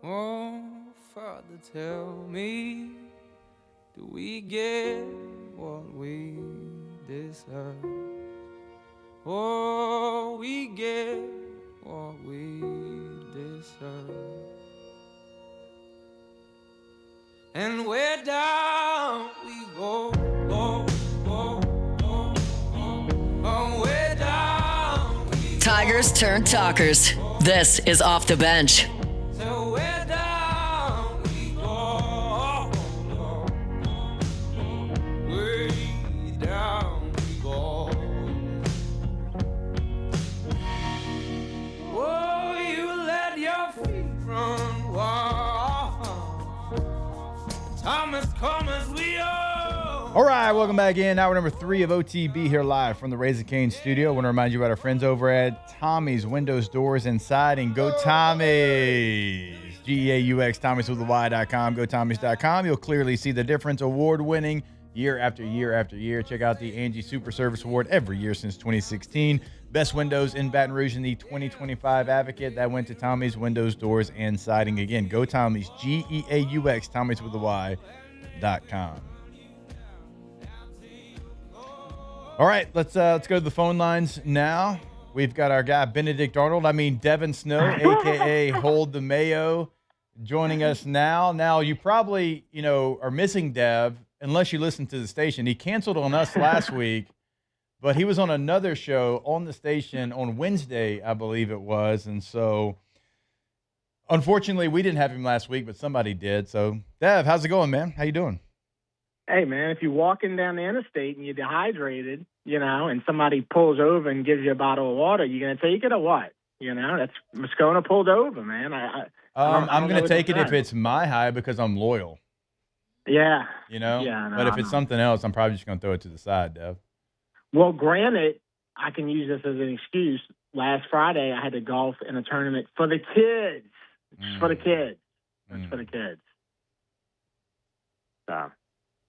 Oh, Father, tell me, do we get what we deserve? Oh, we get what we deserve. And where down we go, oh, oh, oh, oh, oh, where down we go. Tigers turn talkers. This is Off the Bench. So where down we go, way down we go. Oh, you let your feet run wild. Thomas, come as we are. All right, welcome back in. Hour number 3 of OTB here live from the Raising Cane studio. I want to remind you about our friends over at Tommy's Windows, Doors, and Siding. Go Tommy's. GEAUX, Tommy's with the Y.com. Go Tommy's.com. You'll clearly see the difference. Award-winning year after year after year. Check out the Angie Super Service Award every year since 2016. Best windows in Baton Rouge in the 2025 Advocate. That went to Tommy's Windows, Doors, and Siding. Again, go Tommy's. GEAUX, Tommy's with the Y.com. All right, let's go to the phone lines now. We've got our guy Benedict Arnold. Devin Snow, aka Hold the Mayo, joining us now. Now you probably are missing Dev unless you listen to the station. He canceled on us last week, but he was on another show on the station on Wednesday, I believe it was, and so unfortunately we didn't have him last week, but somebody did. So Dev, how's it going, man? How you doing? Hey, man, if you're walking down the interstate and you're dehydrated, and somebody pulls over and gives you a bottle of water, you going to take it or what? That's Moscona pulled over, man. I'm going to take it if it's my high because I'm loyal. Yeah. Yeah, but if it's something else, I'm probably just going to throw it to the side, Dev. Well, granted, I can use this as an excuse. Last Friday, I had to golf in a tournament for the kids. It's for the kids. It's for the kids. So.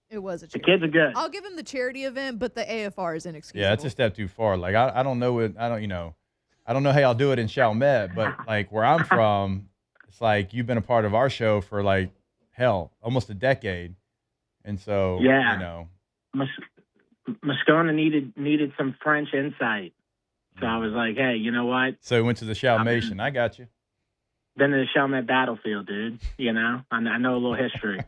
It was a The charity. kids are good. I'll give him the charity event, but the AFR is inexcusable. Yeah, it's a step too far. Like I don't know it. I don't know how y'all do it in Chalmette, but like where I'm from, it's like you've been a part of our show for like almost a decade, and so Moscona needed some French insight, so I was like, hey, you know what? So he went to the Chalmation. I got you. Been to the Chalmette battlefield, dude. I know a little history.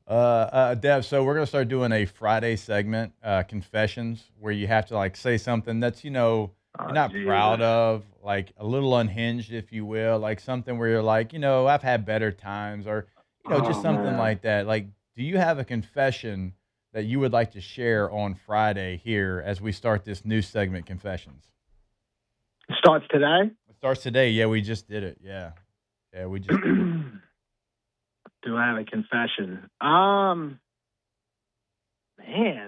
Dev, so we're going to start doing a Friday segment, confessions, where you have to like say something that's, you're not proud of, like a little unhinged, if you will, like something where you're like, I've had better times or, just something like that. Like, do you have a confession that you would like to share on Friday here as we start this new segment, Confessions? It starts today? It starts today. Yeah, we just did it. Yeah. Yeah, we just did it. Do I have a confession? Man,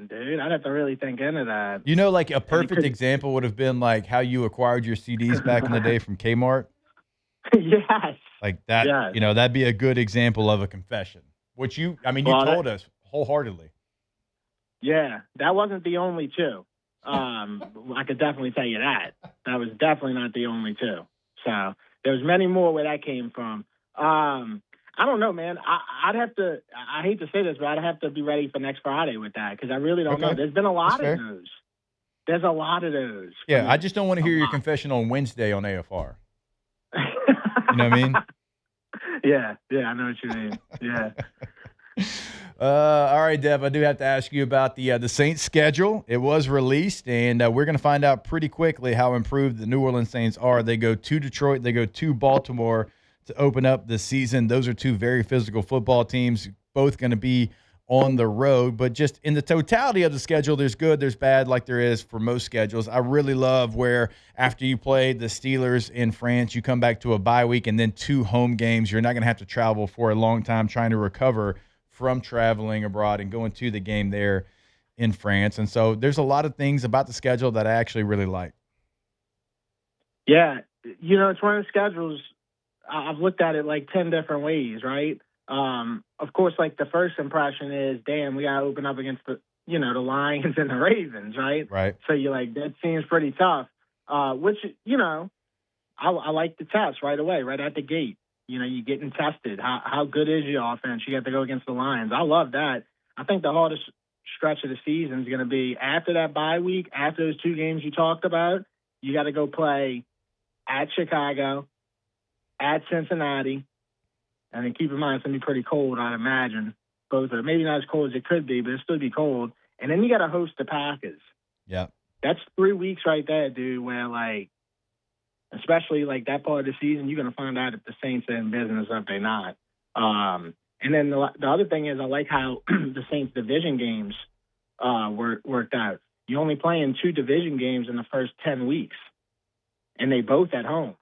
dude, I'd have to really think into that. Like a perfect example would have been like how you acquired your CDs back in the day from Kmart. Yes. Like that, yes. That'd be a good example of a confession, which you told us wholeheartely. Yeah, that wasn't the only two. I could definitely tell you that. That was definitely not the only two. So there was many more where that came from. I don't know, man. I'd have to – I hate to say this, but I'd have to be ready for next Friday with that because I really don't know. There's been a lot of those. There's a lot of those. Yeah, I just don't want to hear your confession on Wednesday on AFR. You know what I mean? Yeah, I know what you mean. Yeah. All right, Dev, I do have to ask you about the Saints schedule. It was released, and we're going to find out pretty quickly how improved the New Orleans Saints are. They go to Detroit. They go to Baltimore to open up the season. Those are two very physical football teams, both going to be on the road. But just in the totality of the schedule, there's good, there's bad, like there is for most schedules. I really love where after you play the Steelers in France, you come back to a bye week and then 2 home games. You're not going to have to travel for a long time trying to recover from traveling abroad and going to the game there in France. And so there's a lot of things about the schedule that I actually really like. Yeah, it's one of the schedules – I've looked at it like 10 different ways, right? Of course, like the first impression is, damn, we got to open up against the Lions and the Ravens, right? Right. So you're like, that seems pretty tough, which, I like the test right away, right at the gate. you're getting tested. How good is your offense? You got to go against the Lions. I love that. I think the hardest stretch of the season is going to be after that bye week, after those 2 games you talked about. You got to go play at Chicago, at Cincinnati, and then keep in mind it's going to be pretty cold, I'd imagine. Both are maybe not as cold as it could be, but it'll still be cold. And then you got to host the Packers. Yeah. That's 3 weeks right there, dude, where, like, especially, like, that part of the season, you're going to find out if the Saints are in business or if they're not. And then the other thing is I like how the Saints division games worked out. You only play in 2 division games in the first 10 weeks, and they both at home.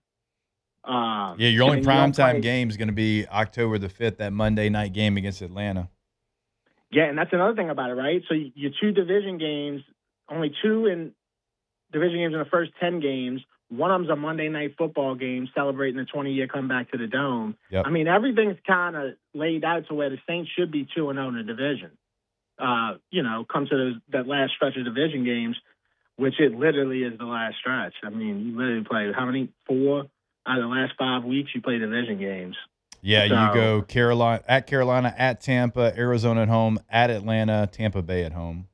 Your only primetime game is going to be October the 5th, that Monday night game against Atlanta. Yeah, and that's another thing about it, right? So your 2 division games, only 2 in division games in the first 10 games. One of them's a Monday night football game celebrating the 20-year comeback to the Dome. Yep. I mean, everything's kind of laid out to where the Saints should be 2-0 in the division. Come to that last stretch of division games, which it literally is the last stretch. I mean, you literally play how many? 4 out of the last 5 weeks you play division games. Yeah, so, you go Carolina, at Tampa, Arizona at home, at Atlanta, Tampa Bay at home.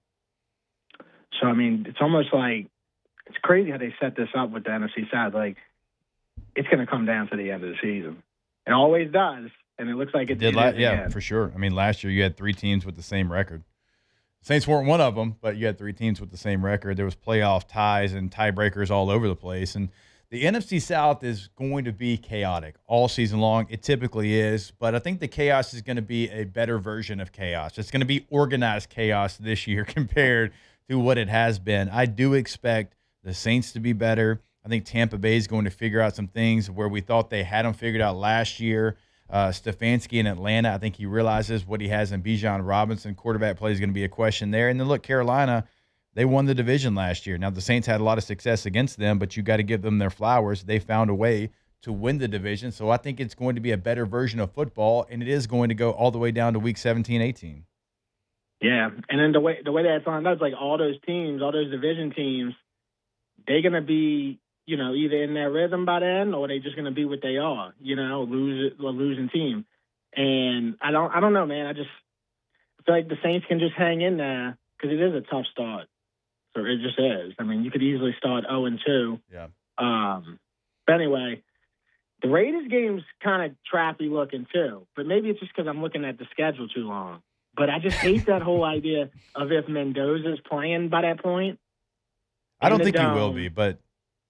So, I mean, it's almost like it's crazy how they set this up with the NFC South. Like, it's going to come down to the end of the season. It always does, and it looks like it did. Yeah, for sure. I mean, last year you had 3 teams with the same record. Saints weren't one of them, but you had 3 teams with the same record. There was playoff ties and tiebreakers all over the place, and the NFC South is going to be chaotic all season long. It typically is, but I think the chaos is going to be a better version of chaos. It's going to be organized chaos this year compared to what it has been. I do expect the Saints to be better. I think Tampa Bay is going to figure out some things where we thought they had them figured out last year. Stefanski in Atlanta, I think he realizes what he has in Bijan Robinson. Quarterback play is going to be a question there. And then look, Carolina, they won the division last year. Now, the Saints had a lot of success against them, but you got to give them their flowers. They found a way to win the division. So I think it's going to be a better version of football, and it is going to go all the way down to week 17, 18. Yeah, and then the way that's lined up, like all those teams, all those division teams, they're going to be, either in their rhythm by then or they're just going to be what they are, losing team. And I don't know, man. I feel like the Saints can just hang in there because it is a tough start. So it just is. I mean, you could easily start 0-2. Yeah. But anyway, the Raiders game's kind of trappy looking too. But maybe it's just because I'm looking at the schedule too long. But I just hate that whole idea of if Mendoza's playing by that point. I don't think he will be, but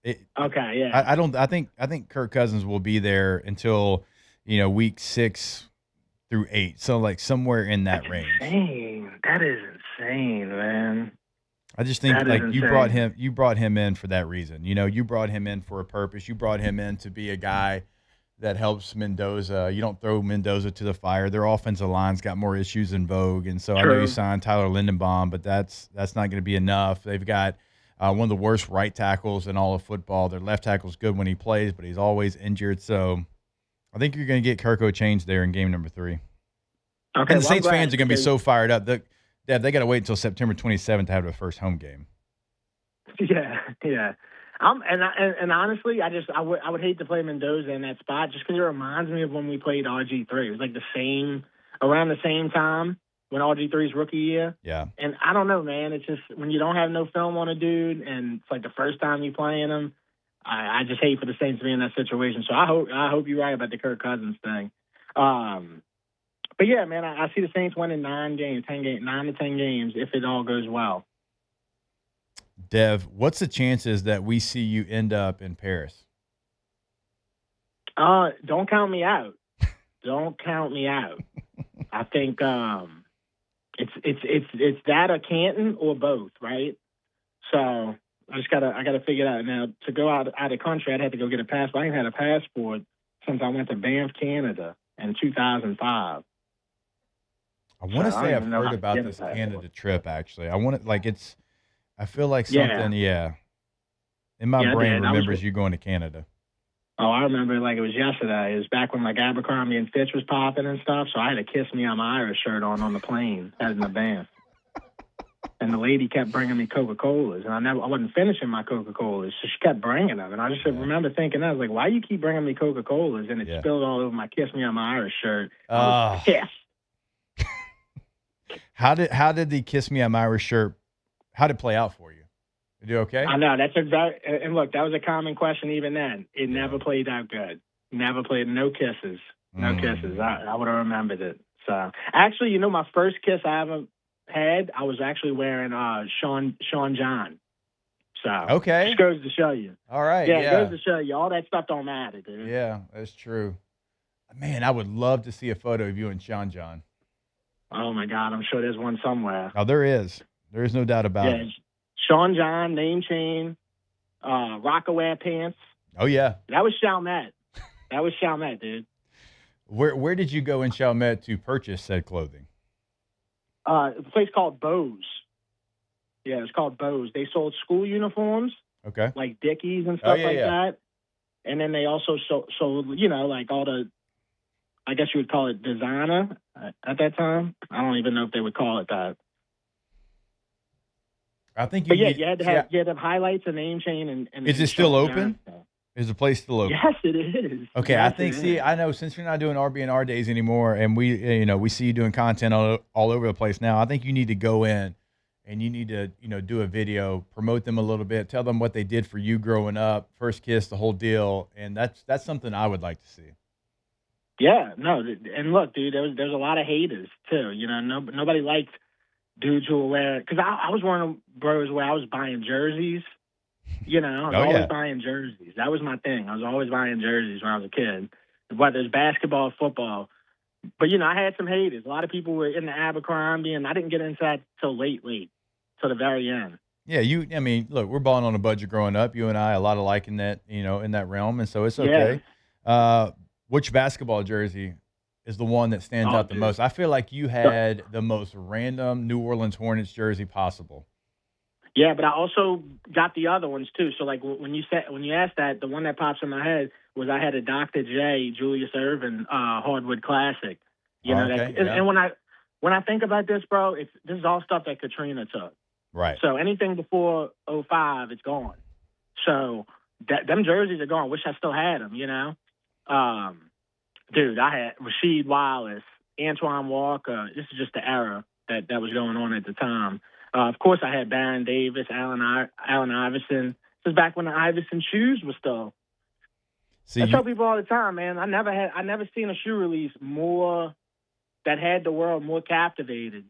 okay, yeah. I think Kirk Cousins will be there until week 6 through 8. So like somewhere in that range. Insane. That is insane, man. I just think you brought him in for that reason. You brought him in for a purpose. You brought him in to be a guy that helps Mendoza. You don't throw Mendoza to the fire. Their offensive line's got more issues than Vogue, and so True. I know you signed Tyler Lindenbaum, but that's not going to be enough. They've got one of the worst right tackles in all of football. Their left tackle's good when he plays, but he's always injured. So I think you're going to get Kirko changed there in game number 3. Okay, and the Saints fans are going to be so fired up. They got to wait until September 27th to have their first home game. Yeah. And honestly, I would hate to play Mendoza in that spot just because it reminds me of when we played RG3. It was like around the same time when RG3's rookie year. Yeah. And I don't know, man. It's just when you don't have no film on a dude and it's like the first time you playing him, I just hate for the Saints to be in that situation. So I hope you're right about the Kirk Cousins thing. But yeah, man, I see the Saints winning 9 to 10 games if it all goes well. Dev, what's the chances that we see you end up in Paris? Don't count me out. Don't count me out. I think it's that or Canton or both, right? So I gotta figure it out. Now to go out of country, I'd have to go get a passport. I ain't had a passport since I went to Banff, Canada in 2005. I want to say I've heard about this Canada trip. Actually, I feel like something. Yeah. In my brain remembers you going to Canada. Oh, I remember it like it was yesterday. It was back when like Abercrombie and Fitch was popping and stuff. So I had a Kiss Me I'm Irish shirt on the plane heading to Banff. And the lady kept bringing me Coca-Colas, and I wasn't finishing my Coca-Colas, so she kept bringing them. And I just remember thinking, I was like, why you keep bringing me Coca-Colas? And it spilled all over my Kiss Me on My Irish shirt. I was pissed. How did the Kiss Me on My Irish shirt, how did it play out for you? Did you okay? I know, that's exactly, and look, that was a common question even then. It never played out good. Never played, no kisses. No kisses. I would have remembered it. So, actually, my first kiss I ever had, I was actually wearing Sean John. So okay, just goes to show you. All right, yeah, it goes to show you all that stuff don't matter, dude. Yeah, that's true. Man, I would love to see a photo of you and Sean John. Oh my God, I'm sure there's one somewhere. Oh, there is. There is no doubt about it. Sean John, name chain, Rockaware pants. Oh yeah, that was Chalmette. That was Chalmette, dude. Where did you go in Chalmette to purchase said clothing? A place called Bose. Yeah, it's called Bose. They sold school uniforms, okay, like Dickies and stuff that. And then they also sold, like all the, I guess you would call it designer at that time. I don't even know if they would call it that. I think you had to have highlights, a name chain, and is it still open? Is the place still open? Yes, it is. Okay, yes, I think. I know since you're not doing RB&R days anymore, and we see you doing content all over the place now. I think you need to go in, and you need to do a video, promote them a little bit, tell them what they did for you growing up, first kiss, the whole deal, and that's something I would like to see. Yeah, no, and look, dude, there's a lot of haters too. Nobody liked dudes who were wearing, because I was one of them bros where I was buying jerseys. I was always buying jerseys. That was my thing. I was always buying jerseys when I was a kid, whether it's basketball, football. But, I had some haters. A lot of people were in the Abercrombie, and I didn't get into that till late, till the very end. Yeah, look, we're balling on a budget growing up. You and I, a lot of like in that, in that realm, and so it's okay. Yeah. Which basketball jersey is the one that stands out the most? I feel like you had the most random New Orleans Hornets jersey possible. Yeah, but I also got the other ones too. So like when you asked that, the one that pops in my head was I had a Dr. J Julius Erving hardwood classic. And when I think about this, bro, this is all stuff that Katrina took. Right. So anything before 2005, it's gone. So them jerseys are gone. Wish I still had them. Dude, I had Rasheed Wallace, Antoine Walker. This is just the era that was going on at the time. Of course, I had Baron Davis, Allen Iverson. This is back when the Iverson shoes were still. I tell people all the time, man. I never seen a shoe release more that had the world more captivated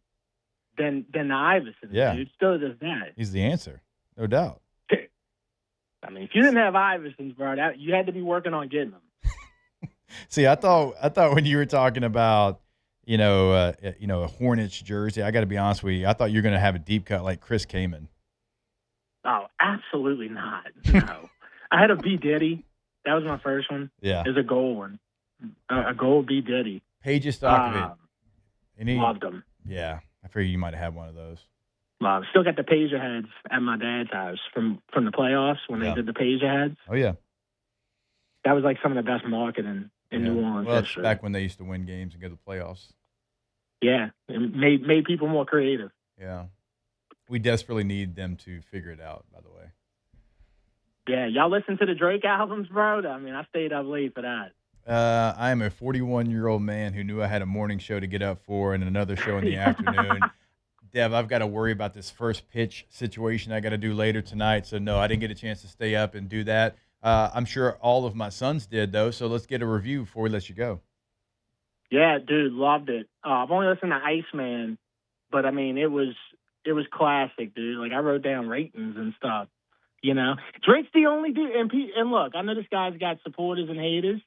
than the Iverson. Yeah, dude. Still does that. He's the answer, no doubt. I mean, if you didn't have Iversons, bro, you had to be working on getting them. See, I thought when you were talking about a Hornets jersey, I got to be honest with you, I thought you were going to have a deep cut like Chris Kaman. Oh, absolutely not. No. I had a B. Diddy. That was my first one. Yeah. It was a gold one. A gold B. Diddy. Paige Stockton. Loved them. Yeah. I figured you might have had one of those. Still got the pager heads at my dad's house from the playoffs when they did the pager heads. Oh, yeah. That was like some of the best marketing in New Orleans. Well, it's back when they used to win games and go to the playoffs. Yeah, it made people more creative. Yeah. We desperately need them to figure it out, by the way. Yeah, y'all listen to the Drake albums, bro? I mean, I stayed up late for that. I am a 41-year-old man who knew I had a morning show to get up for and another show in the afternoon. Dev, I've got to worry about this first pitch situation I got to do later tonight. So, no, I didn't get a chance to stay up and do that. I'm sure all of my sons did, though. So let's get a review before we let you go. Yeah, dude, loved it. I've only listened to Iceman, but, I mean, it was classic, dude. Like, I wrote down ratings and stuff, Drake's the only dude. And look, I know this guy's got supporters and haters.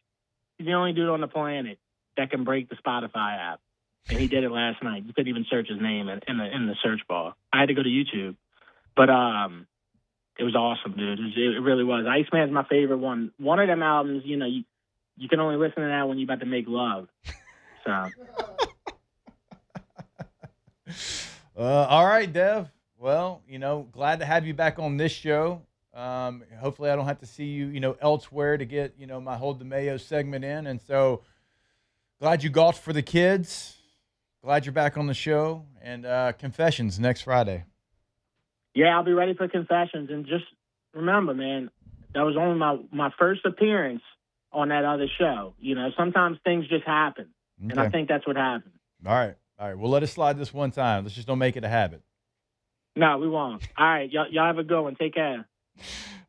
He's the only dude on the planet that can break the Spotify app. And he did it last night. You couldn't even search his name in the search bar. I had to go to YouTube. But it was awesome, dude. It really was. Iceman's my favorite one. One of them albums, you can only listen to that when you're about to make love. So. All right, Dev. Well, glad to have you back on this show. Hopefully I don't have to see you, elsewhere to get, my Hold the Mayo segment in. And so glad you golfed for the kids. Glad you're back on the show. And confessions next Friday. Yeah, I'll be ready for confessions. And just remember, man, that was only my first appearance on that other show. You know, sometimes things just happen. Okay. And I think that's what happened. All right. We'll let it slide this one time. Let's just don't make it a habit. No, we won't. All right. Y'all have a good one. Take care.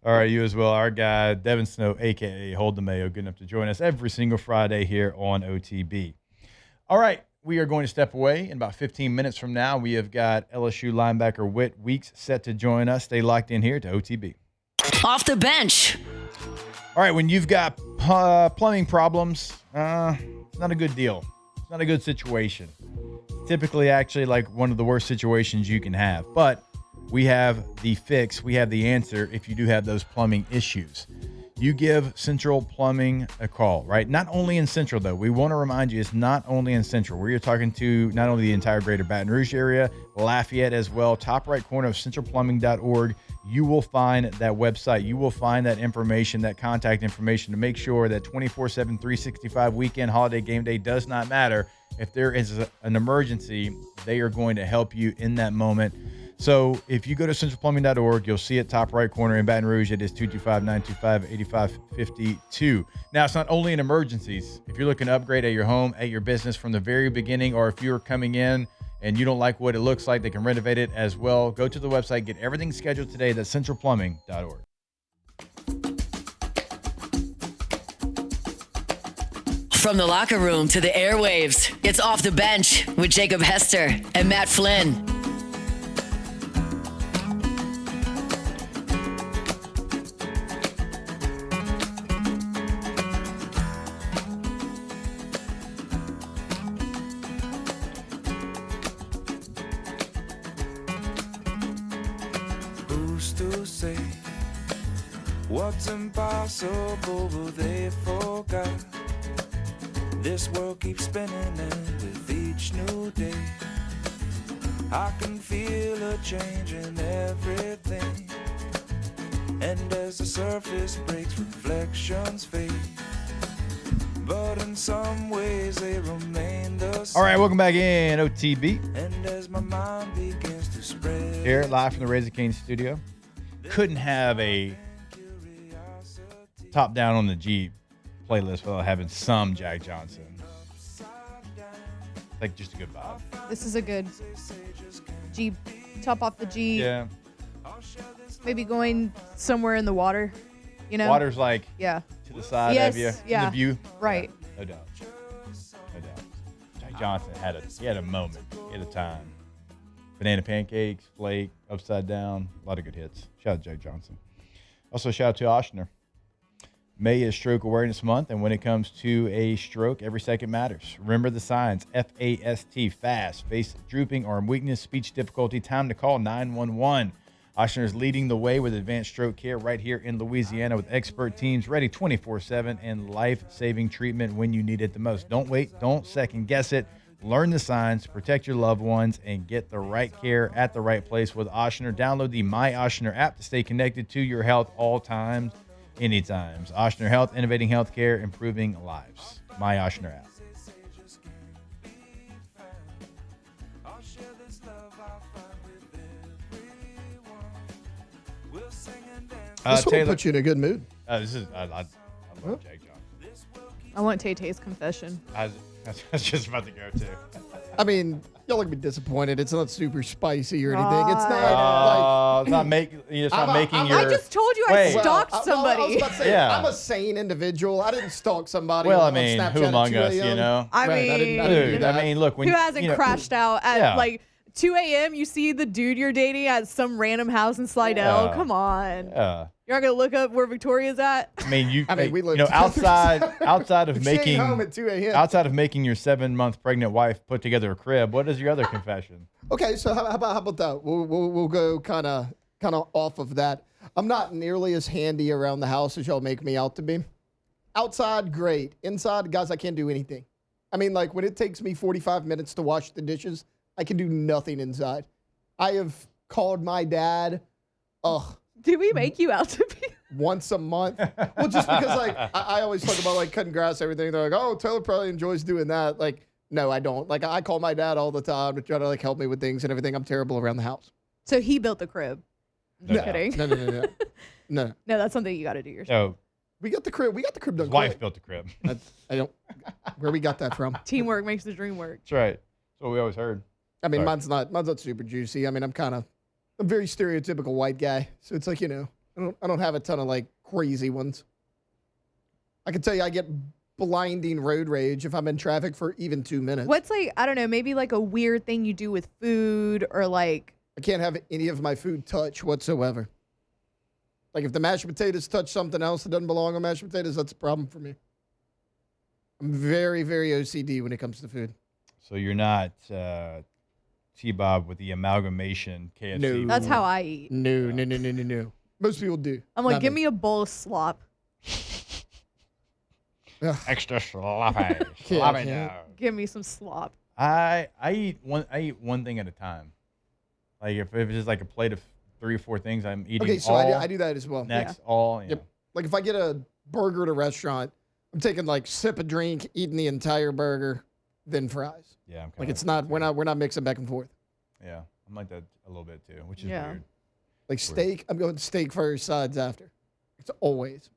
All right, you as well. Our guy, Devin Snow, a.k.a. Hold the Mayo, good enough to join us every single Friday here on OTB. All right, we are going to step away. In about 15 minutes from now, we have got LSU linebacker Whit Weeks set to join us. Stay locked in here to OTB. Off the bench. All right, when you've got plumbing problems, it's not a good deal. It's not a good situation. Typically, actually, like one of the worst situations you can have. But we have the fix. We have the answer if you do have those plumbing issues. You give Central Plumbing a call, right? Not only in Central, though. We want to remind you it's not only in Central. We're talking to not only the entire greater Baton Rouge area, Lafayette as well. Top right corner of centralplumbing.org. You will find that website. You will find that information, that contact information to make sure that 24/7, 365 weekend, holiday, game day does not matter. If there is an emergency, they are going to help you in that moment. So if you go to centralplumbing.org, you'll see it top right corner in Baton Rouge. It is 225-925-8552. Now, it's not only in emergencies. If you're looking to upgrade at your home, at your business from the very beginning, or if you're coming in and you don't like what it looks like, they can renovate it as well. Go to the website, get everything scheduled today. That's centralplumbing.org. From the locker room to the airwaves, it's Off the Bench with Jacob Hester and Matt Flynn. Who's to say what's impossible they forgot? This world keeps spinning, and with each new day I can feel a change in everything. And as the surface breaks, reflections fade, but in some ways they remain the same. All right, welcome back in OTB. And as my mind begins to spread Here, live from the Raising Cane studio. Couldn't have a top down on the Jeep playlist without having some Jack Johnson. Like just a good vibe. This is a good Jeep. Top off the Jeep. Yeah. Maybe going somewhere in the water. You know? Water's like Yeah. to the side Yes, of you. yeah. In the view. Right. Yeah, no doubt. No doubt. Jack Johnson had a moment. He had a time. Banana pancakes, flake, upside down. A lot of good hits. Shout out to Jack Johnson. Also, shout out to Oshner. May is Stroke Awareness Month, and when it comes to a stroke, every second matters. Remember the signs: FAST, fast, face drooping, arm weakness, speech difficulty. Time to call 911. Oshner is leading the way with advanced stroke care right here in Louisiana with expert teams ready 24/7 and life-saving treatment when you need it the most. Don't wait. Don't second guess it. Learn the signs, protect your loved ones, and get the right care at the right place with Oshner. Download the My Oshner app to stay connected to your health all times, anytime. Oshner Health, innovating healthcare, improving lives. My Oshner app. This will Taylor, put you in a good mood. I love Jack Johnson. I want Tay Tay's confession. I was just about to go too. I mean, y'all look be disappointed. It's not super spicy or anything. It's not It's not making your. I just told you Wait. I stalked I was somebody. about to say, Yeah. I'm a sane individual. I didn't stalk somebody. Well, I on mean, Snapchat who at among 2 us, a.m. you know? I Right, I didn't do Dude, that. I mean, look, when Who hasn't you know, crashed out at Yeah. like 2 a.m.? You see the dude you're dating at some random house in Slidell. Yeah. Come on. Yeah. You're not going to look up where Victoria's at? I mean, we you live know, together. outside of She ain't making home at 2 a.m. outside of making your 7-month pregnant wife put together a crib, what is your other confession? Okay, so how about that? We'll go kind of off of that. I'm not nearly as handy around the house as y'all make me out to be. Outside, great. Inside, guys, I can't do anything. I mean, like when it takes me 45 minutes to wash the dishes, I can do nothing inside. I have called my dad, Did we make you out to be? once a month. Well, just because like I always talk about like cutting grass, everything. They're like, oh, Taylor probably enjoys doing that. Like, no, I don't. Like I call my dad all the time to try to like help me with things and everything. I'm terrible around the house. So he built the crib. Just kidding. No. No, that's something you got to do yourself. So We got the crib done. his wife quick. built the crib. I don't. Where we got that from? Teamwork makes the dream work. That's right. That's what we always heard. I mean, Sorry. mine's not super juicy. I mean, I'm very stereotypical white guy. So it's like, I don't have a ton of like crazy ones. I can tell you I get blinding road rage if I'm in traffic for even 2 minutes. What's like, I don't know, maybe like a weird thing you do with food or like. I can't have any of my food touch whatsoever. Like if the mashed potatoes touch something else that doesn't belong on mashed potatoes, that's a problem for me. I'm very, very OCD when it comes to food. So you're not T-Bob with the amalgamation KFC. No. That's how I eat. No. Most people do. I'm like, Not give me. me a bowl of slop. Extra sloppy. Yeah, Sloppy yeah. now. Give me some slop. I eat one thing at a time. Like if it's just like a plate of 3 or 4 things, I'm eating Okay, so all I do that as well. next, all. Yep. Like if I get a burger at a restaurant, I'm taking like sip a drink, eating the entire burger, then fries. Yeah, I'm kinda Like it's that not too. we're not mixing back and forth. Yeah, I'm like that a little bit too, which is Yeah. weird. Like steak, I'm going steak first, sides after. It's always.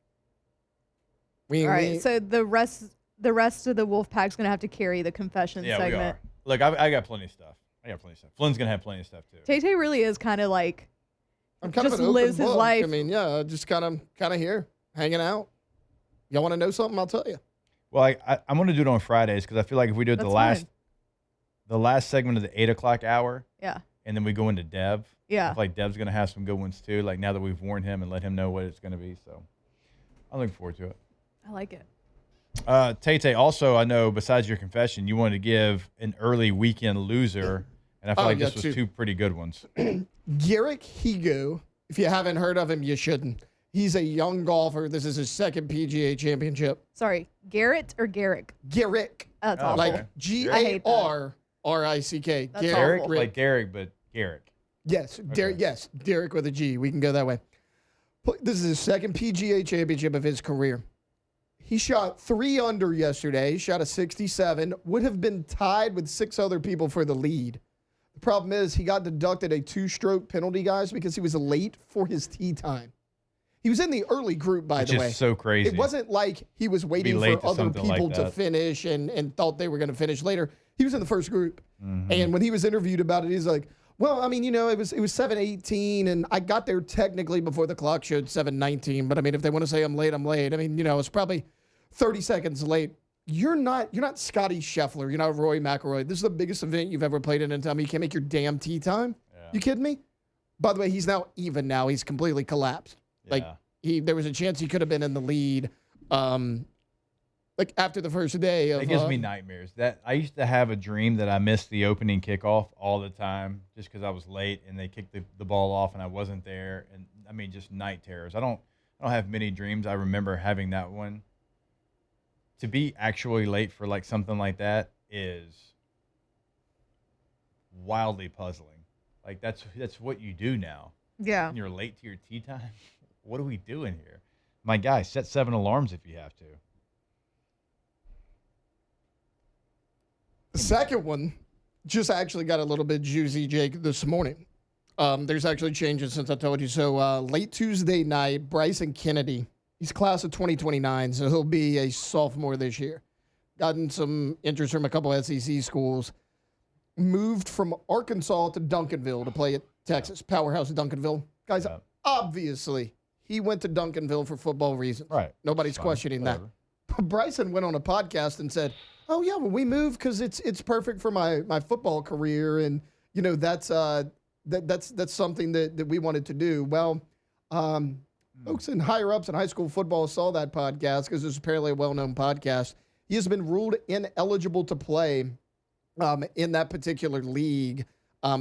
All right, so the rest of the wolf pack's gonna have to carry the confession Yeah, segment. we are. Look, I got plenty of stuff. Flynn's gonna have plenty of stuff too. Tay Tay really is kind of like I'm kind just of an open lives his book. life. I mean, yeah, just kind of here, hanging out. Y'all want to know something? I'll tell you. Well, I'm gonna do it on Fridays because I feel like if we do it That's the last segment of the 8 o'clock hour, yeah, and then we go into Dev. I yeah. feel like Dev's gonna have some good ones too. Like now that we've warned him and let him know what it's gonna be, so I'm looking forward to it. I like it. Tay Tay, also, I know besides your confession, you wanted to give an early weekend loser, and I feel like yeah, this was two pretty good ones. Garrick Higo. If you haven't heard of him, you shouldn't. He's a young golfer. This is his second PGA championship. Sorry, Garrett or Garrick? Garrick, That's Oh, awful. okay. like I hate that. Garrick. That's Garrick, awful. like Garrick, but Garrick. Yes, Derek. Yes, Derek with a G. We can go that way. This is his second PGA championship of his career. He shot 3 under yesterday. He shot a 67. Would have been tied with 6 other people for the lead. The problem is he got deducted a 2-stroke penalty, guys, because he was late for his tee time. He was in the early group, by Which the is way. so crazy. It wasn't like he was waiting late for to other something like people to that. finish and thought they were going to finish later. He was in the first group. Mm-hmm. And when he was interviewed about it, he's like, well, I mean, it was 7:18, and I got there technically before the clock showed 7:19. But I mean, if they want to say I'm late, I'm late. I mean, it's probably 30 seconds late. You're not Scotty Scheffler. You're not Roy McIlroy. This is the biggest event you've ever played in and tell me you can't make your damn tee time? Yeah. You kidding me? By the way, he's now even now. He's completely collapsed. Like, Yeah. there was a chance he could have been in the lead. Like after the first day of It gives me nightmares. That I used to have a dream that I missed the opening kickoff all the time just because I was late and they kicked the ball off and I wasn't there. And I mean, just night terrors. I don't have many dreams. I remember having that one. To be actually late for like something like that is wildly puzzling. Like that's what you do now. Yeah. And you're late to your tee time. What are we doing here? My guy, set 7 alarms if you have to. The second one just actually got a little bit juicy, Jake, this morning. There's actually changes since I told you. So late Tuesday night, Bryson Kennedy, he's class of 2029, so he'll be a sophomore this year. Gotten some interest from a couple SEC schools. Moved from Arkansas to Duncanville to play at Texas. Powerhouse Duncanville. Guys, Yeah. obviously, he went to Duncanville for football reasons. Right. Nobody's Fine. questioning Whatever. that. Bryson went on a podcast and said, "Oh yeah, well we moved because it's perfect for my football career, and that's something that we wanted to do." Well, folks in higher ups in high school football saw that podcast because it's apparently a well-known podcast. He has been ruled ineligible to play in that particular league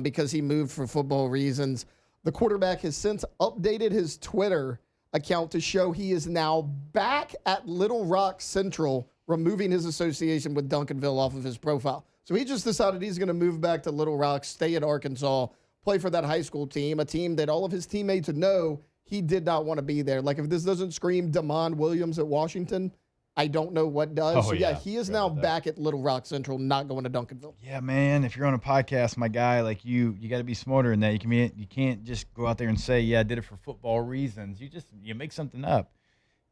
because he moved for football reasons. The quarterback has since updated his Twitter account to show he is now back at Little Rock Central, removing his association with Duncanville off of his profile. So he just decided he's going to move back to Little Rock, stay at Arkansas, play for that high school team, a team that all of his teammates know he did not want to be there. Like if this doesn't scream Damon Williams at Washington, I don't know what does. Oh, So, yeah. he is now back at Little Rock Central, not going to Duncanville. Yeah, man. If you're on a podcast, my guy, like you got to be smarter than that. You can't just go out there and say, yeah, I did it for football reasons. You make something up.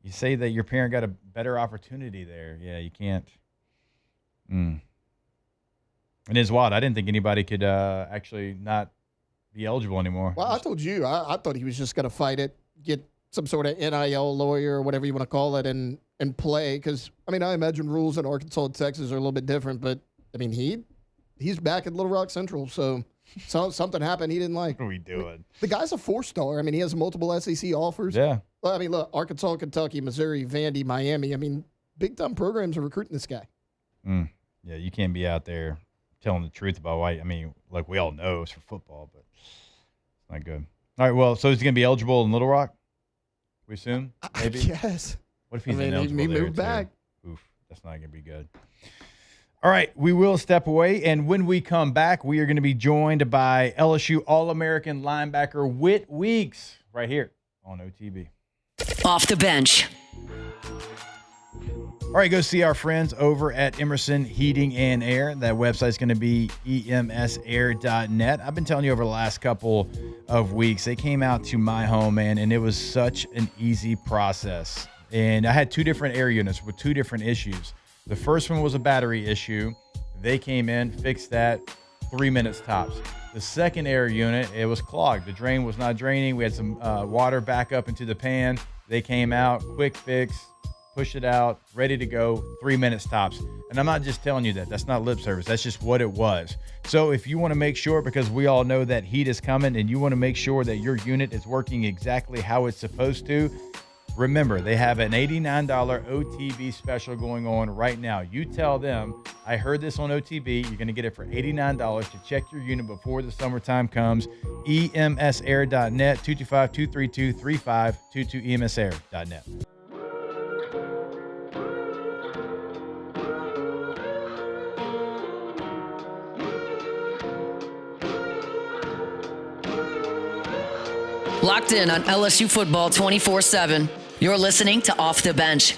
You say that your parent got a better opportunity there. Yeah, you can't. And it's wild. I didn't think anybody could actually not be eligible anymore. Well, I told you, I thought he was just going to fight it, get some sort of NIL lawyer or whatever you want to call it, and play. Because, I imagine rules in Arkansas and Texas are a little bit different. But, he's back at Little Rock Central. So something happened he didn't like. What are we doing? The guy's a 4-star. He has multiple SEC offers. Yeah. Well, look, Arkansas, Kentucky, Missouri, Vandy, Miami. Big-time programs are recruiting this guy. Yeah, you can't be out there telling the truth about why. Like we all know it's for football, but it's not good. All right, well, so he's going to be eligible in Little Rock, we assume? Maybe? Yes. What if he's ineligible he there moved back. Oof, that's not going to be good. All right, we will step away, and when we come back, we are going to be joined by LSU All-American linebacker Whit Weeks right here on OTB. Off the bench. All right, go see our friends over at Emerson Heating and Air. That website's going to be emsair.net. I've been telling you over the last couple of weeks, they came out to my home, man, and it was such an easy process. And I had 2 different air units with 2 different issues. The first one was a battery issue. They came in, fixed that, 3 minutes tops. The second air unit, it was clogged. The drain was not draining. We had some water back up into the pan. They came out, quick fix, push it out, ready to go, 3 minutes tops. And I'm not just telling you that. That's not lip service. That's just what it was. So if you want to make sure, because we all know that heat is coming and you want to make sure that your unit is working exactly how it's supposed to, remember, they have an $89 OTB special going on right now. You tell them, I heard this on OTB. You're going to get it for $89 to check your unit before the summertime comes. emsair.net, 225-232-3522, emsair.net. Locked in on LSU football 24/7. You're listening to Off the Bench.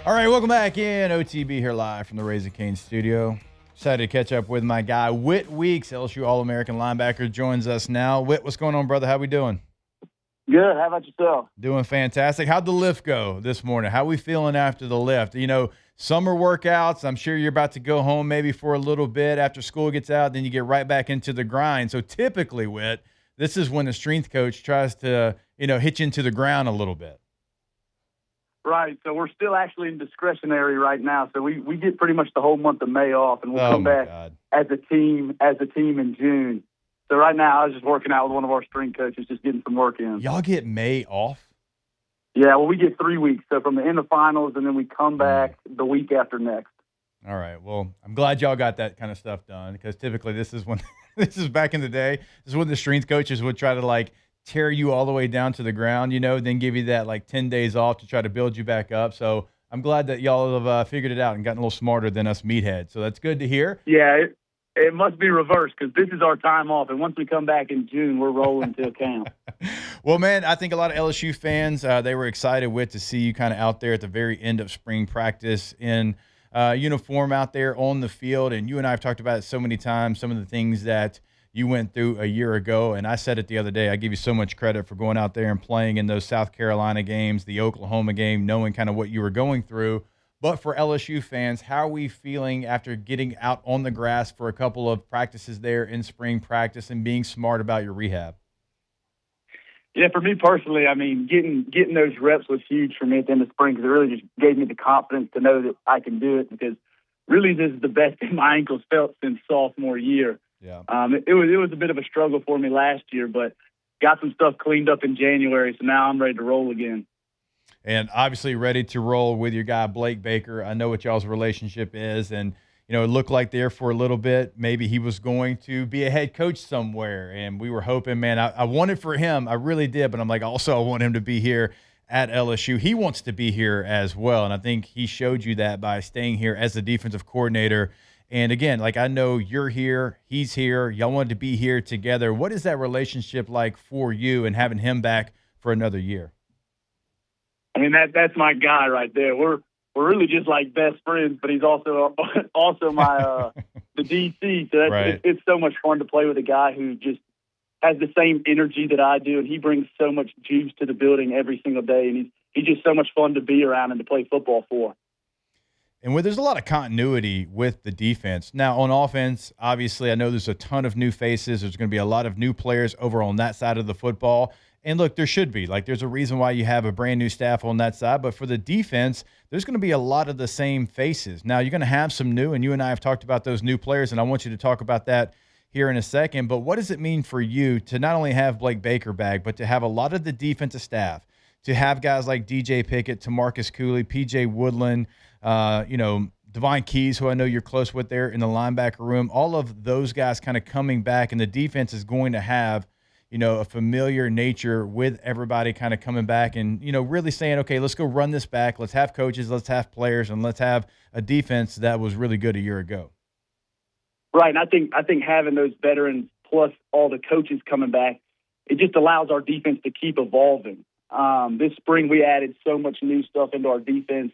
All right, welcome back in. OTB here live from the Raising Cane studio. Excited to catch up with my guy, Whit Weeks, LSU All-American linebacker, joins us now. Whit, what's going on, brother? How we doing? Good. How about yourself? Doing fantastic. How'd the lift go this morning? How we feeling after the lift? Summer workouts, I'm sure you're about to go home maybe for a little bit after school gets out, then you get right back into the grind. So typically, Whit, this is when the strength coach tries to, hit you into the ground a little bit. Right. So we're still actually in discretionary right now. So we get pretty much the whole month of May off, and we'll come back as a team in June. So right now, I was just working out with one of our strength coaches, just getting some work in. Y'all get May off? Yeah, well, we get 3 weeks. So from the end of finals, and then we come back the week after next. All right. Well, I'm glad y'all got that kind of stuff done, because typically this is when this is back in the day. This is when the strength coaches would try to tear you all the way down to the ground, then give you that 10 days off to try to build you back up. So I'm glad that y'all have figured it out and gotten a little smarter than us meatheads. So that's good to hear. Yeah. It must be reversed, because this is our time off, and once we come back in June, we're rolling to camp. Well, man, I think a lot of LSU fans, they were excited to see you kind of out there at the very end of spring practice in uniform out there on the field. And you and I have talked about it so many times, some of the things that you went through a year ago. And I said it the other day, I give you so much credit for going out there and playing in those South Carolina games, the Oklahoma game, knowing kind of what you were going through. But for LSU fans, how are we feeling after getting out on the grass for a couple of practices there in spring practice and being smart about your rehab? Yeah, for me personally, getting those reps was huge for me at the end of spring, because it really just gave me the confidence to know that I can do it, because really this is the best that my ankles felt since sophomore year. Yeah. It was a bit of a struggle for me last year, but got some stuff cleaned up in January, so now I'm ready to roll again. And obviously ready to roll with your guy, Blake Baker. I know what y'all's relationship is. And, it looked like there for a little bit, maybe he was going to be a head coach somewhere. And we were hoping, man, I wanted for him. I really did. But I'm also, I want him to be here at LSU. He wants to be here as well. And I think he showed you that by staying here as the defensive coordinator And again, like I know you're here, he's here, y'all wanted to be here together. What is that relationship like for you and having him back for another year? I mean, that's my guy right there. We're really just like best friends, but he's also my the DC. So right. It's so much fun to play with a guy who just has the same energy that I do, and he brings so much juice to the building every single day, and he's just so much fun to be around and to play football for. And there's a lot of continuity with the defense. Now, on offense, obviously, I know there's a ton of new faces. There's going to be a lot of new players over on that side of the football. And look, there should be. Like, there's a reason why you have a brand new staff on that side. But for the defense, there's going to be a lot of the same faces. Now, you're going to have some new, and you and I have talked about those new players, and I want you to talk about that here in a second. But what does it mean for you to not only have Blake Baker back, but to have a lot of the defensive staff, to have guys like DJ Pickett, TaMarcus Cooley, PJ Woodland, Devine Keys, who I know you're close with there in the linebacker room, all of those guys kind of coming back, and the defense is going to have, a familiar nature with everybody kind of coming back and, really saying, okay, let's go run this back. Let's have coaches, let's have players, and let's have a defense that was really good a year ago. Right. And I think having those veterans plus all the coaches coming back, it just allows our defense to keep evolving. This spring we added so much new stuff into our defense,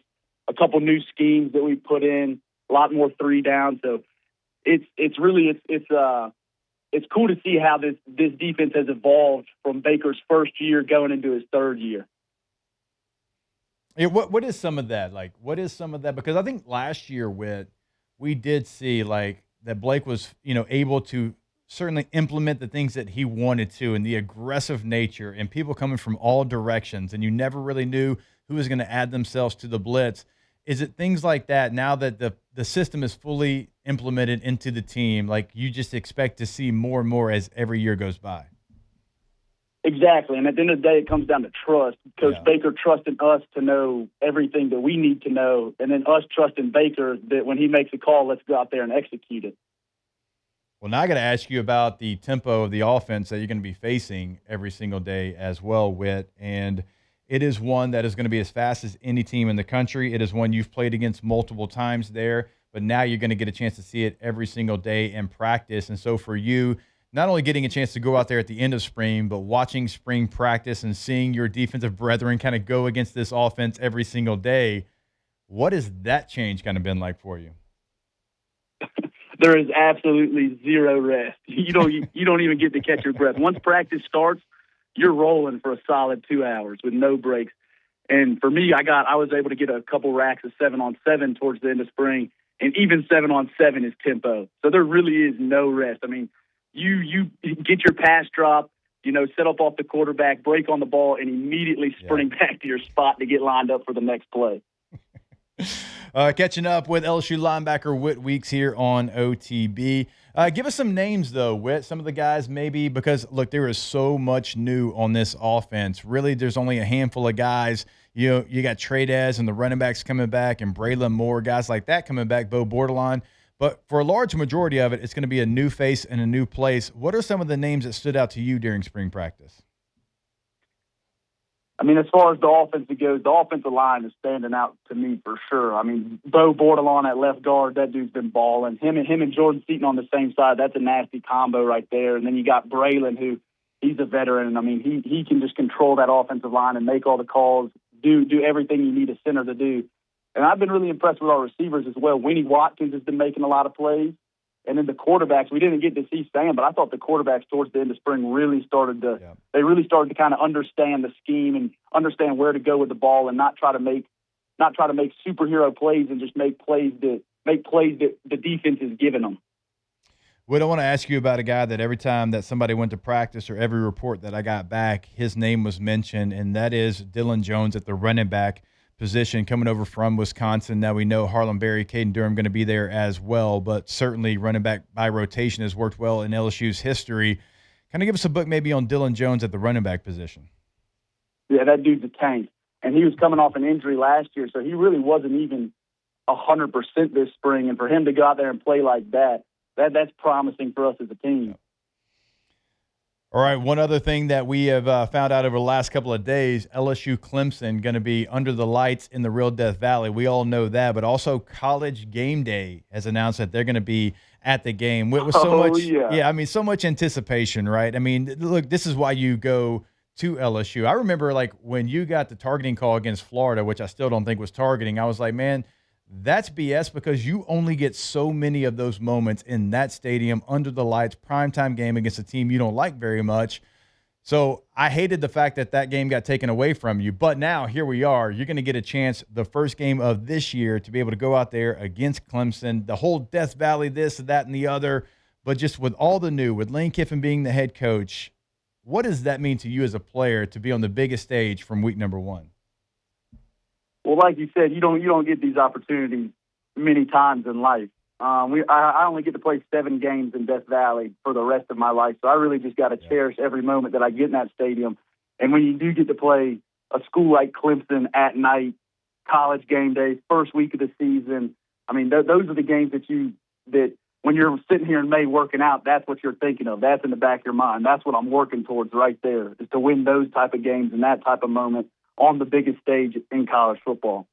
a couple new schemes that we put in, a lot more 3 down. So it's cool to see how this defense has evolved from Baker's first year going into his 3rd year. Yeah, what is some of that? Like, what is some of that? Because I think last year, we did see like that Blake was, able to certainly implement the things that he wanted to, and the aggressive nature and people coming from all directions, and you never really knew who was going to add themselves to the blitz. Is it things like that now that the system is fully implemented into the team, like you just expect to see more and more as every year goes by? Exactly. And at the end of the day, it comes down to trust. Coach Baker trusting us to know everything that we need to know, and then us trusting Baker that when he makes a call, let's go out there and execute it. Well, now I got to ask you about the tempo of the offense that you're going to be facing every single day as well, Whit. And it is one that is going to be as fast as any team in the country. It is one you've played against multiple times there, but now you're going to get a chance to see it every single day in practice. And so for you, not only getting a chance to go out there at the end of spring, but watching spring practice and seeing your defensive brethren kind of go against this offense every single day, what has that change kind of been like for you? There is absolutely zero rest. You don't even get to catch your breath. Once practice starts, you're rolling for a solid 2 hours with no breaks. And for me, I was able to get a couple racks of 7-on-7 towards the end of spring, and even 7-on-7 is tempo. So there really is no rest. I mean, you get your pass drop, set up off the quarterback, break on the ball, and immediately sprint back to your spot to get lined up for the next play. Catching up with LSU linebacker Whit Weeks here on OTB. Give us some names, though, Whit. Some of the guys maybe, because, look, there is so much new on this offense. Really, there's only a handful of guys. You got Tradez and the running backs coming back, and Braylon Moore, guys like that coming back, Bo Bordelon. But for a large majority of it, it's going to be a new face and a new place. What are some of the names that stood out to you during spring practice? I mean, as far as the offense goes, the offensive line is standing out to me for sure. I mean, Bo Bordelon at left guard, that dude's been balling. Him and Jordan Seaton on the same side, that's a nasty combo right there. And then you got Braylon, who he's a veteran. I mean, he can just control that offensive line and make all the calls, do everything you need a center to do. And I've been really impressed with our receivers as well. Winnie Watkins has been making a lot of plays. And then the quarterbacks, we didn't get to see Sam, but I thought the quarterbacks towards the end of spring really started to kind of understand the scheme and understand where to go with the ball and not try to make superhero plays and just make plays that the defense is giving them. Well, I want to ask you about a guy that every time that somebody went to practice or every report that I got back, his name was mentioned, and that is Dylan Jones at the running back position coming over from Wisconsin. Now we know Harlem Berry, Caden Durham going to be there as well, but certainly running back by rotation has worked well in LSU's history. Kind of give us a book maybe on Dylan Jones at the running back position. Yeah, that dude's a tank. And he was coming off an injury last year, so he really wasn't even 100% this spring. And for him to go out there and play like that's promising for us as a team. All right, one other thing that we have found out over the last couple of days, LSU Clemson going to be under the lights in the Real Death Valley. We all know that, but also College Game Day has announced that they're going to be at the game. With so much, I mean, so much anticipation, right? I mean, look, this is why you go to LSU. I remember, like, when you got the targeting call against Florida, which I still don't think was targeting, I was like, man, that's BS because you only get so many of those moments in that stadium under the lights, primetime game against a team you don't like very much. So I hated the fact that that game got taken away from you. But now here we are. You're going to get a chance the first game of this year to be able to go out there against Clemson, the whole Death Valley, this, that, and the other. But just with all the new, with Lane Kiffin being the head coach, what does that mean to you as a player to be on the biggest stage from week number one? Well, like you said, you don't get these opportunities many times in life. I only get to play 7 games in Death Valley for the rest of my life, so I really just got to cherish every moment that I get in that stadium. And when you do get to play a school like Clemson at night, College Game Day, first week of the season, I mean, those are the games that when you're sitting here in May working out, that's what you're thinking of. That's in the back of your mind. That's what I'm working towards right there, is to win those type of games and that type of moment on the biggest stage in college football.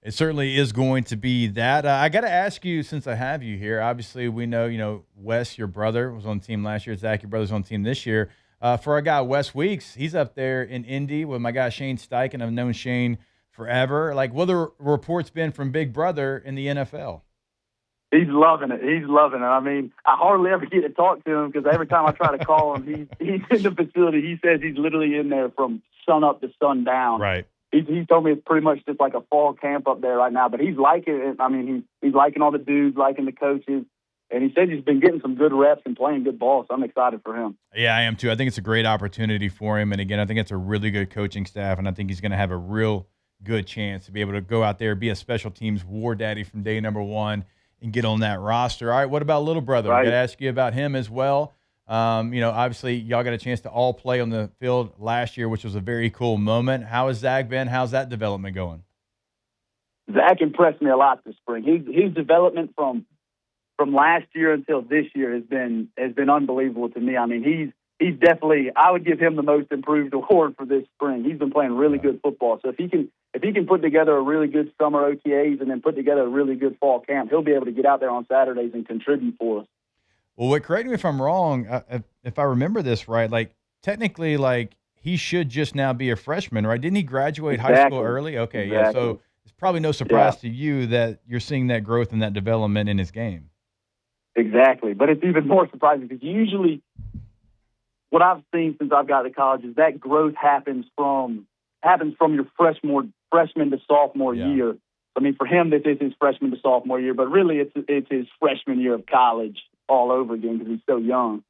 It certainly is going to be that. I got to ask you, since I have you here, obviously we know, Wes, your brother, was on the team last year. Zach, your brother's on the team this year. For our guy, Wes Weeks, he's up there in Indy with my guy, Shane Steichen. I've known Shane forever. Like, what have the reports been from Big Brother in the NFL? He's loving it. I mean, I hardly ever get to talk to him because every time I try to call him, he's in the facility. He says he's literally in there from sun up to sundown. Right. He told me it's pretty much just like a fall camp up there right now. But he's liking it. I mean, he's liking all the dudes, liking the coaches. And he said he's been getting some good reps and playing good ball, so I'm excited for him. Yeah, I am too. I think it's a great opportunity for him. And, again, I think it's a really good coaching staff, and I think he's going to have a real good chance to be able to go out there, be a special teams war daddy from day number one, and get on that roster. All right, what about little brother? Right. I got to ask you about him as well. Obviously, y'all got a chance to all play on the field last year, which was a very cool moment. How has Zach been? How's that development going? Zach impressed me a lot this spring. His development from last year until this year has been unbelievable to me. I mean, he's definitely, I would give him the most improved award for this spring. He's been playing really good football. So if he can put together a really good summer OTAs and then put together a really good fall camp, he'll be able to get out there on Saturdays and contribute for us. Well, correct me if I'm wrong. If I remember this right, like technically, like he should just now be a freshman, right? Didn't he graduate high school early? Okay, exactly. Yeah. So it's probably no surprise to you that you're seeing that growth and that development in his game. Exactly, but it's even more surprising because usually what I've seen since I've got to college is that growth happens from your freshman to sophomore year. I mean, for him, this is his freshman to sophomore year, but really it's his freshman year of college all over again because he's so young.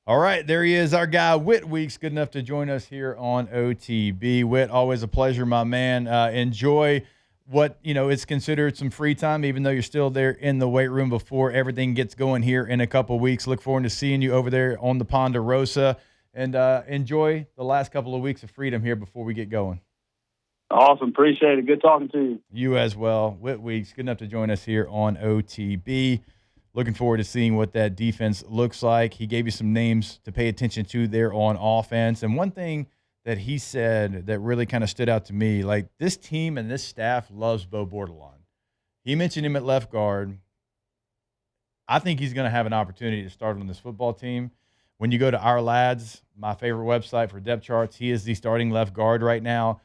All right, there he is, our guy, Whit Weeks, good enough to join us here on OTB. Whit, always a pleasure, my man. Enjoy what, is considered some free time, even though you're still there in the weight room before everything gets going here in a couple of weeks. Look forward to seeing you over there on the Ponderosa, and enjoy the last couple of weeks of freedom here before we get going. Awesome. Appreciate it. Good talking to you. You as well. Whit Weeks, good enough to join us here on OTB. Looking forward to seeing what that defense looks like. He gave you some names to pay attention to there on offense. And one thing that he said that really kind of stood out to me, like this team and this staff loves Bo Bordelon. He mentioned him at left guard. I think he's going to have an opportunity to start on this football team. When you go to Our Lads, my favorite website for depth charts, he is the starting left guard right now.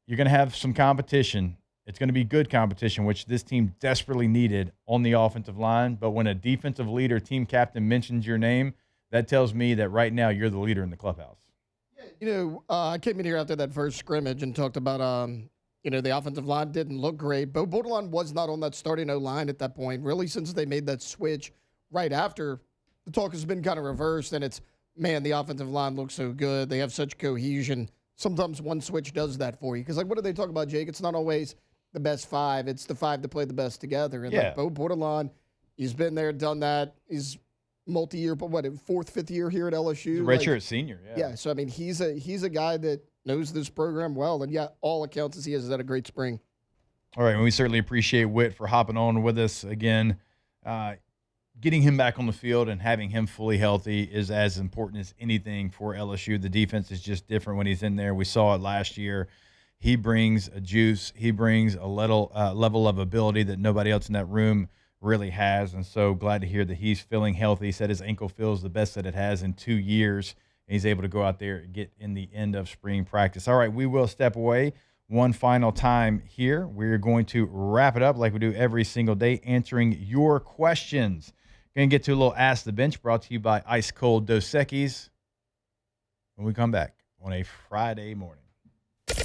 You're going to have some competition. It's going to be good competition, which this team desperately needed on the offensive line. But when a defensive leader, team captain mentions your name, that tells me that right now you're the leader in the clubhouse. I came in here after that first scrimmage and talked about, the offensive line didn't look great. Bo Bordelon was not on that starting O-line at that point. Really, since they made that switch right after, the talk has been kind of reversed, and it's, man, the offensive line looks so good. They have such cohesion. Sometimes one switch does that for you. Because, what do they talk about, Jake? It's not always the best five. It's the five that play the best together. And Bo Bordelon, he's been there, done that. He's multi-year, but fourth, fifth year here at LSU. Redshirt senior, yeah. So, he's a guy that knows this program well. And, all accounts he has had a great spring. All right, and we certainly appreciate Whit for hopping on with us again. getting him back on the field and having him fully healthy is as important as anything for LSU. The defense is just different when he's in there. We saw it last year. He brings a juice. He brings a level of ability that nobody else in that room really has. And so glad to hear that he's feeling healthy. He said his ankle feels the best that it has in 2 years. And he's able to go out there and get in the end of spring practice. All right, we will step away one final time here. We're going to wrap it up like we do every single day, answering your questions. Going to get to a little Ask the Bench brought to you by Ice Cold Dos Equis when we come back on a Friday morning.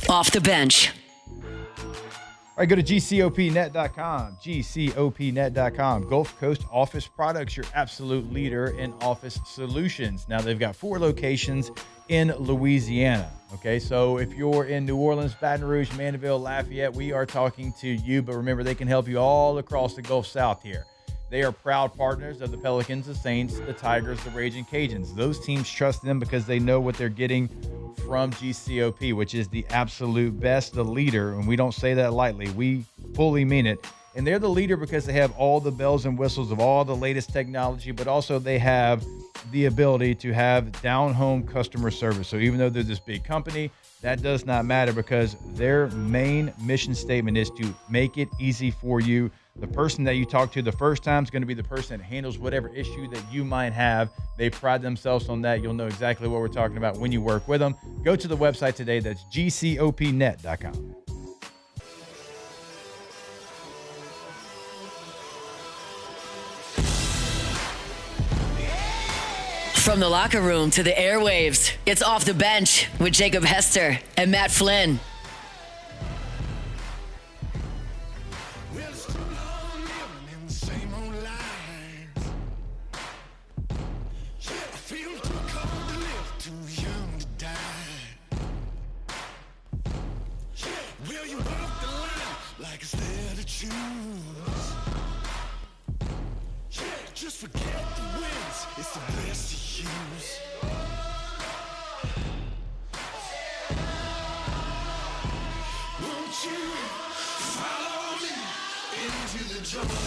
Off the bench. All right, go to gcopnet.com, gcopnet.com. Gulf Coast Office Products, your absolute leader in office solutions. Now, they've got 4 locations in Louisiana, okay? So if you're in New Orleans, Baton Rouge, Mandeville, Lafayette, we are talking to you. But remember, they can help you all across the Gulf South here. They are proud partners of the Pelicans, the Saints, the Tigers, the Raging Cajuns. Those teams trust them because they know what they're getting from GCOP, which is the absolute best, the leader. And we don't say that lightly. We fully mean it. And they're the leader because they have all the bells and whistles of all the latest technology, but also they have the ability to have down-home customer service. So even though they're this big company, that does not matter because their main mission statement is to make it easy for you. The person that you talk to the first time is going to be the person that handles whatever issue that you might have. They pride themselves on that. You'll know exactly what we're talking about when you work with them. Go to the website today. That's gcopnet.com. From the locker room to the airwaves, it's Off the Bench with Jacob Hester and Matt Flynn. Just forget the wins, it's the best to use. Won't you follow me into the jungle?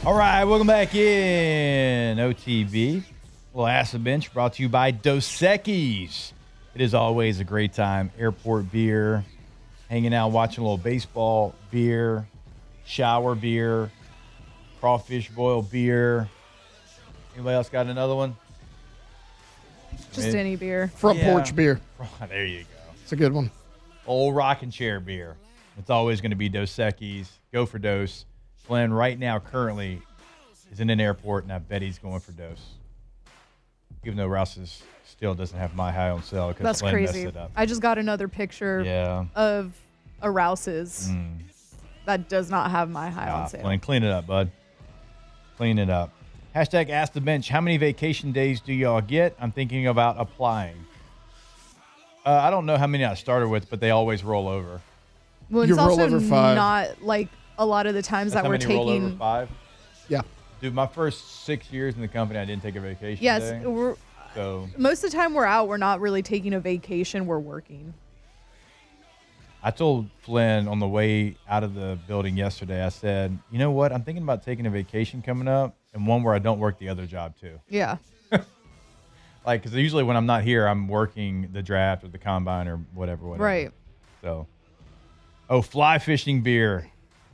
All right, welcome back in OTB. Well, Ask the Bench brought to you by Dos Equis. It is always a great time. Airport beer, hanging out, watching a little baseball, beer, shower beer, crawfish boil beer. Anybody else got another one? Just any beer. Front porch beer. There you go. It's a good one. Old rocking chair beer. It's always going to be Dos Equis. Go for Dos. Flynn right now currently is in an airport, and I bet he's going for Dos. Even though Rouse's still doesn't have my high on sale because That's Flynn crazy. messed it up. I just got another picture of a Rouse's that does not have my high on sale. Flynn, clean it up, bud. Clean it up. Hashtag Ask the Bench. How many vacation days do y'all get? I'm thinking about applying. I don't know how many I started with, but they always roll over. Well, You it's roll also over 5. not like a lot of the times That's that we're how many roll over, taking. 5? Yeah. Dude, my first 6 years in the company, I didn't take a vacation Yes, day. So most of the time we're out. We're not really taking a vacation. We're working. I told Flynn on the way out of the building yesterday, I said, you know what? I'm thinking about taking a vacation coming up and one where I don't work the other job too. Yeah. Like, because usually when I'm not here, I'm working the draft or the combine or whatever. Right. So, fly fishing beer.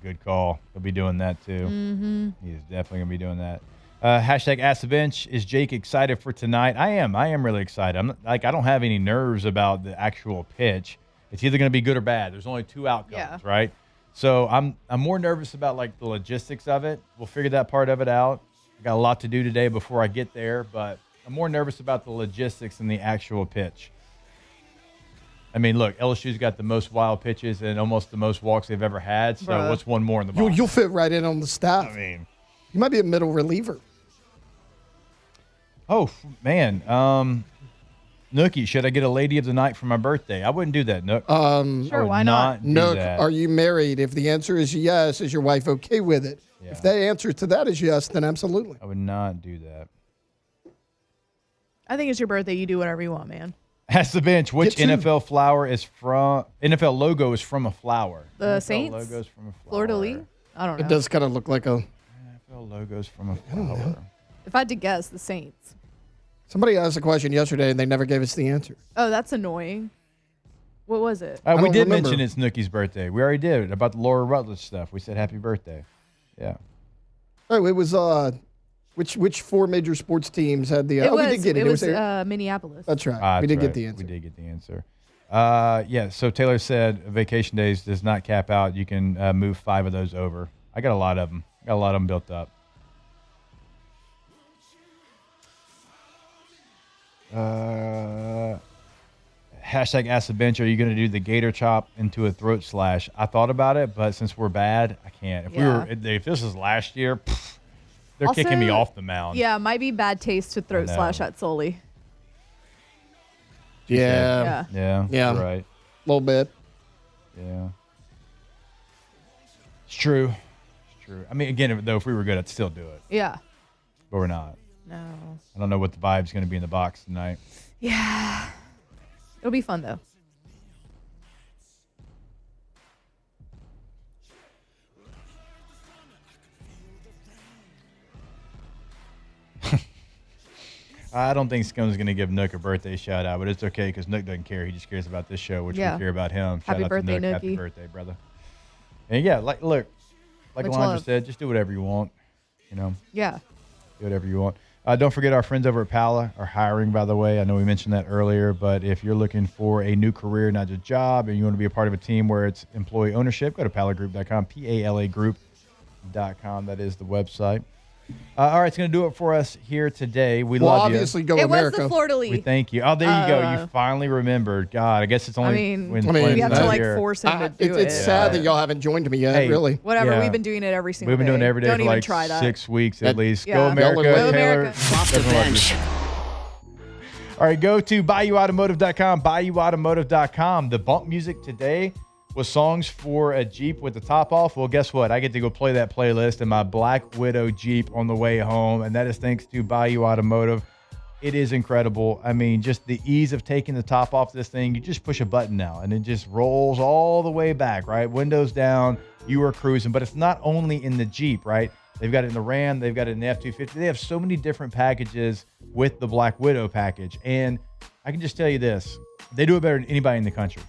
Good call. He'll be doing that too. Mm-hmm. He's definitely going to be doing that. Hashtag Ask the Bench. Is Jake excited for tonight? I am really excited. I don't have any nerves about the actual pitch. It's either going to be good or bad. There's only 2 outcomes, right? So I'm more nervous about like the logistics of it. We'll figure that part of it out. I got a lot to do today before I get there, but I'm more nervous about the logistics than the actual pitch. I mean, look, LSU's got the most wild pitches and almost the most walks they've ever had. So what's one more in the box? You'll fit right in on the staff. I mean, you might be a middle reliever. Oh man, Nookie, should I get a lady of the night for my birthday? I wouldn't do that, Nook. Sure, why not? Nook, are you married? If the answer is yes, is your wife okay with it? Yeah. If the answer to that is yes, then absolutely. I would not do that. I think it's your birthday. You do whatever you want, man. Ask the Bench. Which NFL flower is from? NFL logo is from a flower. The NFL Saints. Logo is from a flower. Fleur de lis. I don't know. It does kind of look like a Sell logos from a flower. If I had to guess, the Saints. Somebody asked a question yesterday, and they never gave us the answer. Oh, that's annoying. What was it? We did mention it's Nookie's birthday. We already did about the Laura Rutledge stuff. We said happy birthday. Yeah. Oh, it was which 4 major sports teams had the? We did get it. It was Minneapolis. That's right. We did get the answer. We did get the answer. Yeah. So Taylor said vacation days does not cap out. You can move 5 of those over. I got a lot of them. Built up. Hashtag ask the bench, are you going to do the gator chop into a throat slash? I thought about it, but since we're bad, I can't. If this was last year, they're also, kicking me off the mound. Yeah, might be bad taste to throat slash at Sully. Yeah. You're right. A little bit. Yeah. It's true. I mean, again, though, if we were good, I'd still do it. Yeah. But we're not. No. I don't know what the vibe's going to be in the box tonight. Yeah. It'll be fun, though. I don't think Scone's going to give Nook a birthday shout out, but it's okay because Nook doesn't care. He just cares about this show, which we care about him. Happy Shout birthday, out to Nook. Nookie. Happy birthday, brother. And yeah, like Alondra said, just do whatever you want. You know? Yeah. Do whatever you want. Don't forget our friends over at Pala are hiring, by the way. I know we mentioned that earlier, but if you're looking for a new career, not just a job, and you want to be a part of a team where it's employee ownership, go to palagroup.com, palagroup.com. That is the website. All right, it's going to do it for us here today. We love obviously you. Go it America. Was the Florida League. We thank you. Oh, there you go. You finally remembered. God, I guess it's only we have to force him to do it. It's sad that y'all haven't joined me yet, really. Whatever. Yeah. We've been doing it every single day. We've been doing it every day Don't for even like try that. 6 weeks at least. Yeah. Go America. Go Taylor. America. Off the bench. All right, go to BayouAutomotive.com, BayouAutomotive.com. The bump music today was songs for a Jeep with the top off. Well, guess what? I get to go play that playlist in my Black Widow Jeep on the way home, and that is thanks to Bayou Automotive. It is incredible. I mean, just the ease of taking the top off this thing. You just push a button now, and it just rolls all the way back, right? Windows down, you are cruising. But it's not only in the Jeep, right? They've got it in the Ram. They've got it in the F-250. They have so many different packages with the Black Widow package. And I can just tell you this. They do it better than anybody in the country.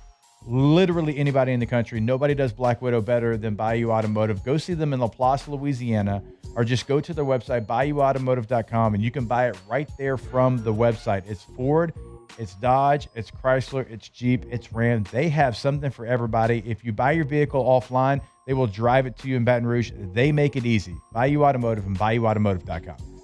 Literally anybody in the country. Nobody does Black Widow better than Bayou Automotive. Go see them in La Place, Louisiana, or just go to their website, BayouAutomotive.com, and you can buy it right there from the website. It's Ford, it's Dodge, it's Chrysler, it's Jeep, it's Ram. They have something for everybody. If you buy your vehicle offline, they will drive it to you in Baton Rouge. They make it easy. Bayou Automotive and BayouAutomotive.com.